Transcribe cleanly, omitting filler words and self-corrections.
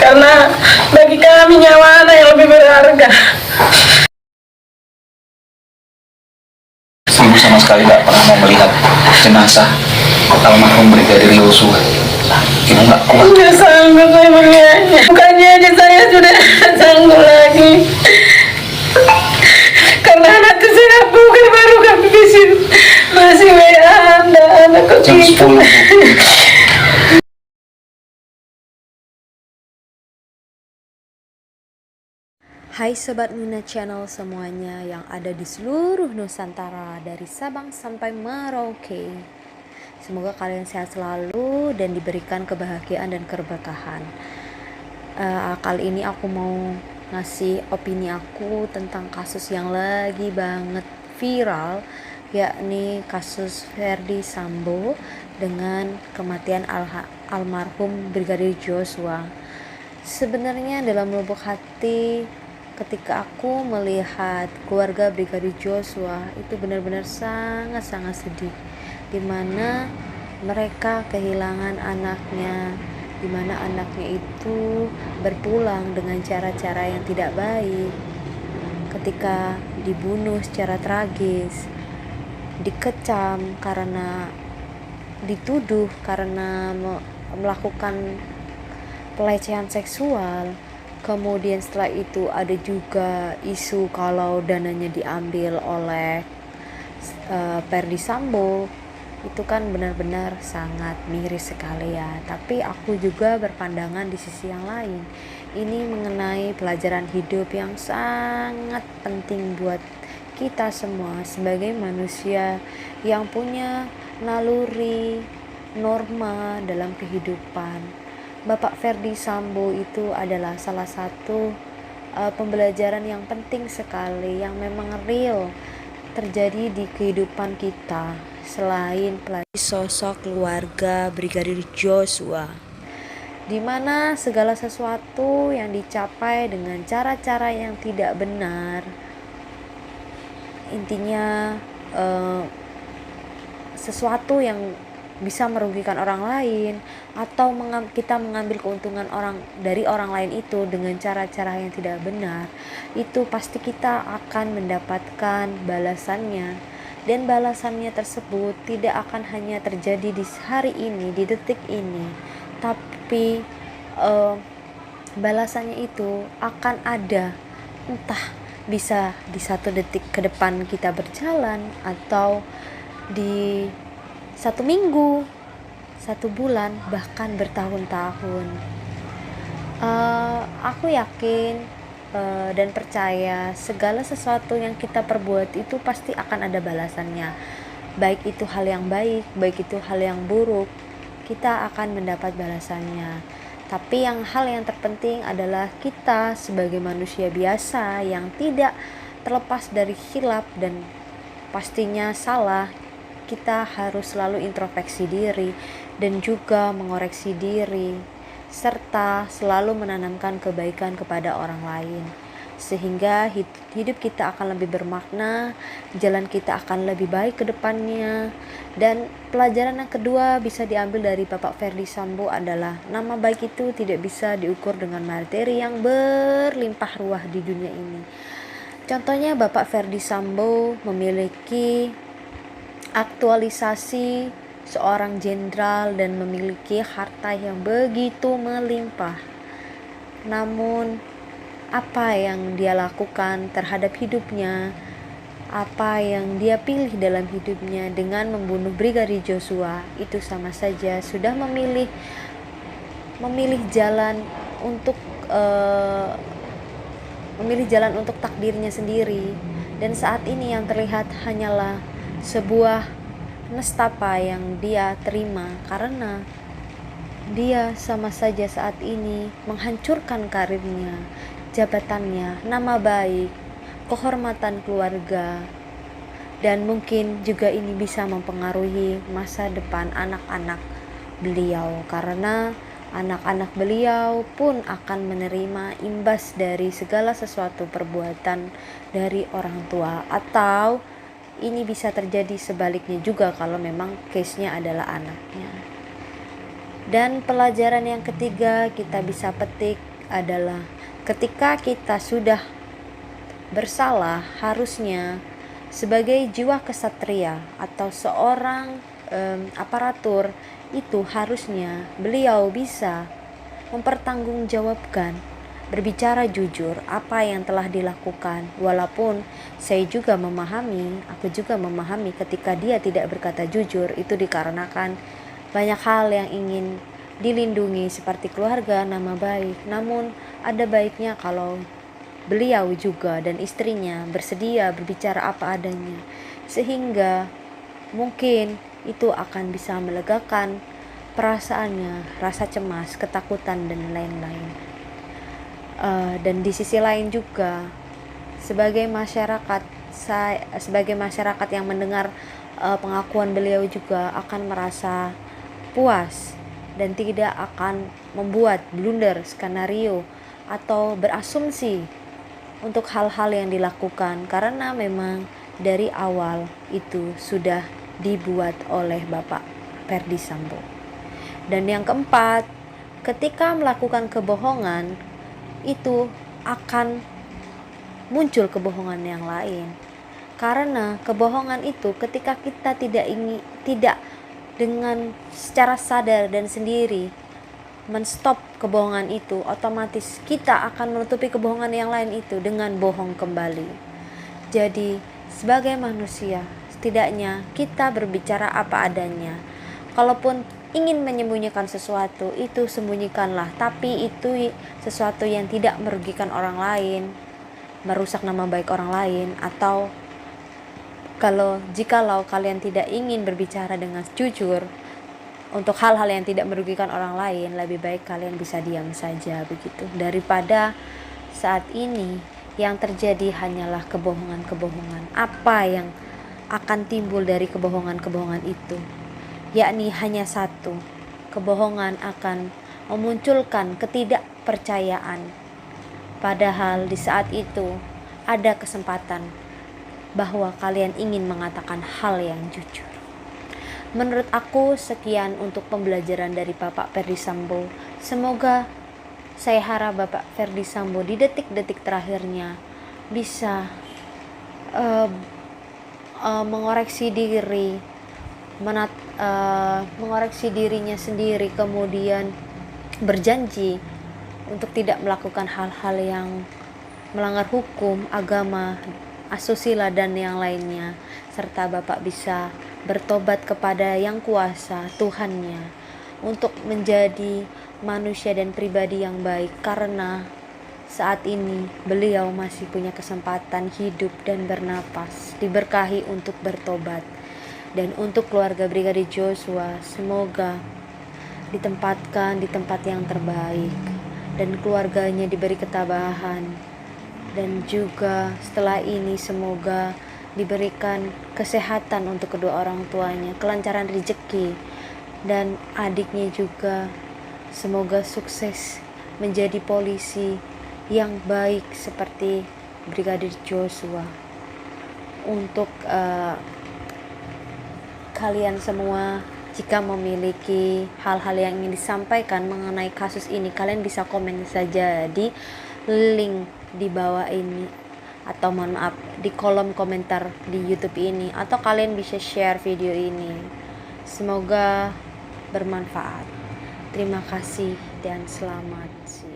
karena bagi kami nyawa anak yang lebih berharga. Ibu sama sekali tidak pernah mau melihat jenazah almarhum Brigadir Yosua. Ibu nggak kuat. Nggak sanggup saya melihatnya. Bukannya aja saya sudah sanggup lagi. Karena anak itu saya bukan baru kami di sini. Masih WA Anda, anak Jam kecil. 10. Hai Sobat Nuna Channel semuanya yang ada di seluruh Nusantara dari Sabang sampai Merauke. Semoga kalian sehat selalu dan diberikan kebahagiaan dan keberkahan. Kali ini aku mau ngasih opini aku tentang kasus yang lagi banget viral, yakni kasus Ferdy Sambo dengan kematian almarhum Brigadir Joshua. Sebenarnya dalam lubuk hati ketika aku melihat keluarga Brigadir Joshua itu benar-benar sangat-sangat sedih, dimana mereka kehilangan anaknya, dimana anaknya itu berpulang dengan cara-cara yang tidak baik, ketika dibunuh secara tragis, dikecam karena dituduh karena melakukan pelecehan seksual. Kemudian setelah itu ada juga isu kalau dananya diambil oleh Ferdy Sambo. Itu kan benar-benar sangat miris sekali ya. Tapi aku juga berpandangan di sisi yang lain. Ini mengenai pelajaran hidup yang sangat penting buat kita semua sebagai manusia yang punya naluri, norma dalam kehidupan. Bapak Ferdy Sambo itu adalah salah satu pembelajaran yang penting sekali, yang memang real terjadi di kehidupan kita selain sosok keluarga Brigadir Joshua, di mana segala sesuatu yang dicapai dengan cara-cara yang tidak benar, intinya sesuatu yang bisa merugikan orang lain atau kita mengambil keuntungan dari orang lain itu dengan cara-cara yang tidak benar, itu pasti kita akan mendapatkan balasannya, dan balasannya tersebut tidak akan hanya terjadi di hari ini, di detik ini, tapi balasannya itu akan ada, entah bisa di 1 detik ke depan kita berjalan, atau di 1 minggu, 1 bulan, bahkan bertahun-tahun. Aku yakin dan percaya segala sesuatu yang kita perbuat itu pasti akan ada balasannya. Baik itu hal yang baik, baik itu hal yang buruk, kita akan mendapat balasannya. Tapi hal yang terpenting adalah kita sebagai manusia biasa yang tidak terlepas dari khilaf dan pastinya salah, kita harus selalu introspeksi diri dan juga mengoreksi diri, serta selalu menanamkan kebaikan kepada orang lain, sehingga hidup kita akan lebih bermakna, jalan kita akan lebih baik ke depannya. Dan pelajaran yang kedua bisa diambil dari Bapak Ferdy Sambo adalah nama baik itu tidak bisa diukur dengan materi yang berlimpah ruah di dunia ini. Contohnya Bapak Ferdy Sambo memiliki aktualisasi seorang jenderal dan memiliki harta yang begitu melimpah. Namun apa yang dia lakukan terhadap hidupnya, apa yang dia pilih dalam hidupnya dengan membunuh Brigadir Joshua, itu sama saja sudah memilih jalan untuk takdirnya sendiri. Dan saat ini yang terlihat hanyalah sebuah nestapa yang dia terima, karena dia sama saja saat ini menghancurkan karirnya, jabatannya, nama baik, kehormatan keluarga, dan mungkin juga ini bisa mempengaruhi masa depan anak-anak beliau, karena anak-anak beliau pun akan menerima imbas dari segala sesuatu perbuatan dari orang tua, atau ini bisa terjadi sebaliknya juga kalau memang case-nya adalah anaknya. Dan pelajaran yang ketiga kita bisa petik adalah ketika kita sudah bersalah, harusnya sebagai jiwa kesatria atau seorang aparatur itu harusnya beliau bisa mempertanggungjawabkan, berbicara jujur apa yang telah dilakukan. Walaupun aku juga memahami ketika dia tidak berkata jujur itu dikarenakan banyak hal yang ingin dilindungi seperti keluarga, nama baik. Namun ada baiknya kalau beliau juga dan istrinya bersedia berbicara apa adanya, sehingga mungkin itu akan bisa melegakan perasaannya, rasa cemas, ketakutan dan lain-lain. Dan di sisi lain juga sebagai masyarakat yang mendengar pengakuan beliau juga akan merasa puas dan tidak akan membuat blunder skenario atau berasumsi untuk hal-hal yang dilakukan, karena memang dari awal itu sudah dibuat oleh Bapak Ferdy Sambo. Dan yang keempat, ketika melakukan kebohongan itu akan muncul kebohongan yang lain. Karena kebohongan itu ketika kita tidak dengan secara sadar dan sendiri menstop kebohongan itu, otomatis kita akan menutupi kebohongan yang lain itu dengan bohong kembali. Jadi sebagai manusia setidaknya kita berbicara apa adanya. Kalaupun ingin menyembunyikan sesuatu, itu sembunyikanlah, tapi itu sesuatu yang tidak merugikan orang lain, merusak nama baik orang lain. Atau jikalau kalian tidak ingin berbicara dengan jujur untuk hal-hal yang tidak merugikan orang lain, lebih baik kalian bisa diam saja begitu, daripada saat ini yang terjadi hanyalah kebohongan-kebohongan. Apa yang akan timbul dari kebohongan-kebohongan itu? Yakni hanya satu, kebohongan akan memunculkan ketidakpercayaan. Padahal di saat itu ada kesempatan bahwa kalian ingin mengatakan hal yang jujur. Menurut aku sekian untuk pembelajaran dari Bapak Ferdy Sambo. Semoga saya harap Bapak Ferdy Sambo di detik-detik terakhirnya bisa mengoreksi dirinya sendiri, kemudian berjanji untuk tidak melakukan hal-hal yang melanggar hukum, agama, asusila dan yang lainnya, serta Bapak bisa bertobat kepada Yang Kuasa, Tuhannya, untuk menjadi manusia dan pribadi yang baik, karena saat ini beliau masih punya kesempatan hidup dan bernapas, diberkahi untuk bertobat. Dan untuk keluarga Brigadir Joshua, semoga ditempatkan di tempat yang terbaik dan keluarganya diberi ketabahan, dan juga setelah ini semoga diberikan kesehatan untuk kedua orang tuanya, kelancaran rezeki, dan adiknya juga semoga sukses menjadi polisi yang baik seperti Brigadir Joshua. Untuk kalian semua, jika memiliki hal-hal yang ingin disampaikan mengenai kasus ini, kalian bisa komen saja di link di bawah ini, atau mohon maaf di kolom komentar di YouTube ini, atau kalian bisa share video ini. Semoga bermanfaat. Terima kasih dan selamat siang.